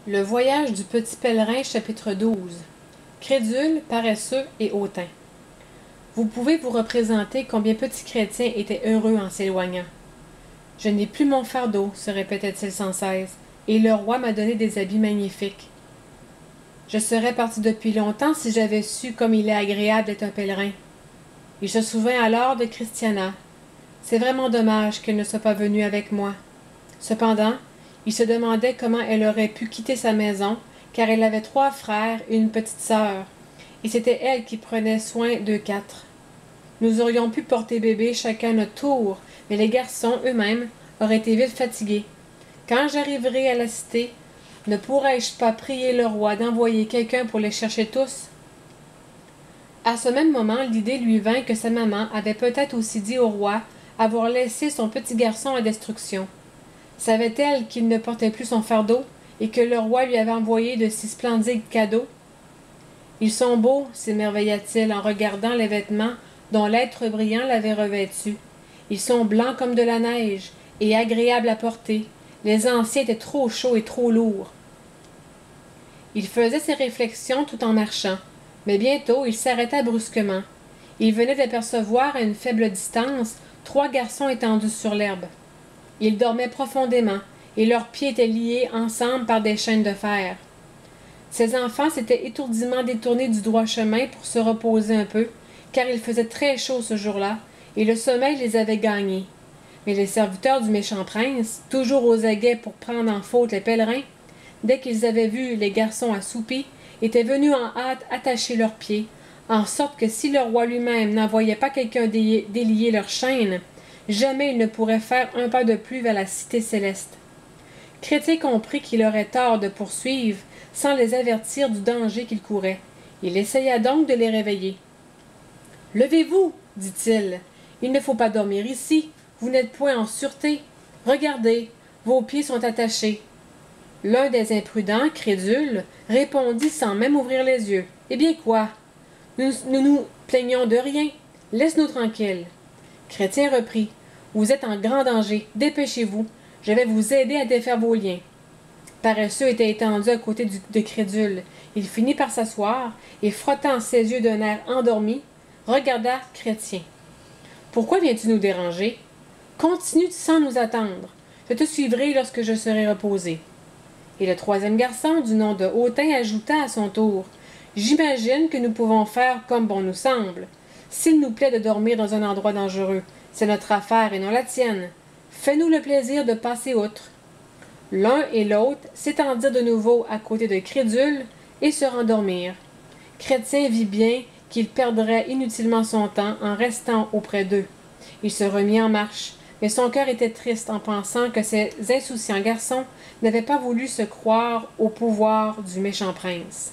Le voyage du petit pèlerin, chapitre 12. Crédule, paresseux et hautain. Vous pouvez vous représenter combien Petit Chrétien était heureux en s'éloignant. Je n'ai plus mon fardeau, se répétait-il sans cesse, et le roi m'a donné des habits magnifiques. Je serais parti depuis longtemps si j'avais su comme il est agréable d'être un pèlerin. Il se souvint alors de Christiana. C'est vraiment dommage qu'elle ne soit pas venue avec moi. Cependant, il se demandait comment elle aurait pu quitter sa maison, car elle avait 3 frères et une petite sœur, et c'était elle qui prenait soin d'eux 4. Nous aurions pu porter bébé chacun notre tour, mais les garçons eux-mêmes auraient été vite fatigués. Quand j'arriverai à la cité, ne pourrais-je pas prier le roi d'envoyer quelqu'un pour les chercher tous? À ce même moment, l'idée lui vint que sa maman avait peut-être aussi dit au roi avoir laissé son petit garçon à destruction. Savait-elle qu'il ne portait plus son fardeau et que le roi lui avait envoyé de si splendides cadeaux? Ils sont beaux, s'émerveilla-t-il en regardant les vêtements dont l'être brillant l'avait revêtu. Ils sont blancs comme de la neige et agréables à porter. Les anciens étaient trop chauds et trop lourds. Il faisait ses réflexions tout en marchant, mais bientôt il s'arrêta brusquement. Il venait d'apercevoir à une faible distance 3 garçons étendus sur l'herbe. Ils dormaient profondément, et leurs pieds étaient liés ensemble par des chaînes de fer. Ces enfants s'étaient étourdiment détournés du droit chemin pour se reposer un peu, car il faisait très chaud ce jour-là, et le sommeil les avait gagnés. Mais les serviteurs du méchant prince, toujours aux aguets pour prendre en faute les pèlerins, dès qu'ils avaient vu les garçons assoupis, étaient venus en hâte attacher leurs pieds, en sorte que si le roi lui-même n'envoyait pas quelqu'un délier leurs chaînes, jamais il ne pourrait faire un pas de plus vers la cité céleste. Chrétien comprit qu'il aurait tort de poursuivre sans les avertir du danger qu'ils couraient. Il essaya donc de les réveiller. « Levez-vous, dit-il. Il ne faut pas dormir ici. Vous n'êtes point en sûreté. Regardez, vos pieds sont attachés. » L'un des imprudents, crédule, répondit sans même ouvrir les yeux. « Eh bien quoi? Nous nous plaignons de rien. Laisse-nous tranquilles. » Chrétien reprit. « Vous êtes en grand danger. Dépêchez-vous. Je vais vous aider à défaire vos liens. » Paresseux était étendu à côté de Crédule. Il finit par s'asseoir et, frottant ses yeux d'un air endormi, regarda Chrétien. « Pourquoi viens-tu nous déranger? Continue sans nous attendre. Je te suivrai lorsque je serai reposé. » Et le 3e garçon, du nom de Hautain, ajouta à son tour. « J'imagine que nous pouvons faire comme bon nous semble. S'il nous plaît de dormir dans un endroit dangereux, c'est notre affaire et non la tienne. Fais-nous le plaisir de passer outre. » L'un et l'autre s'étendirent de nouveau à côté de Crédule et se rendormirent. Chrétien vit bien qu'il perdrait inutilement son temps en restant auprès d'eux. Il se remit en marche, mais son cœur était triste en pensant que ces insouciants garçons n'avaient pas voulu se croire au pouvoir du méchant prince.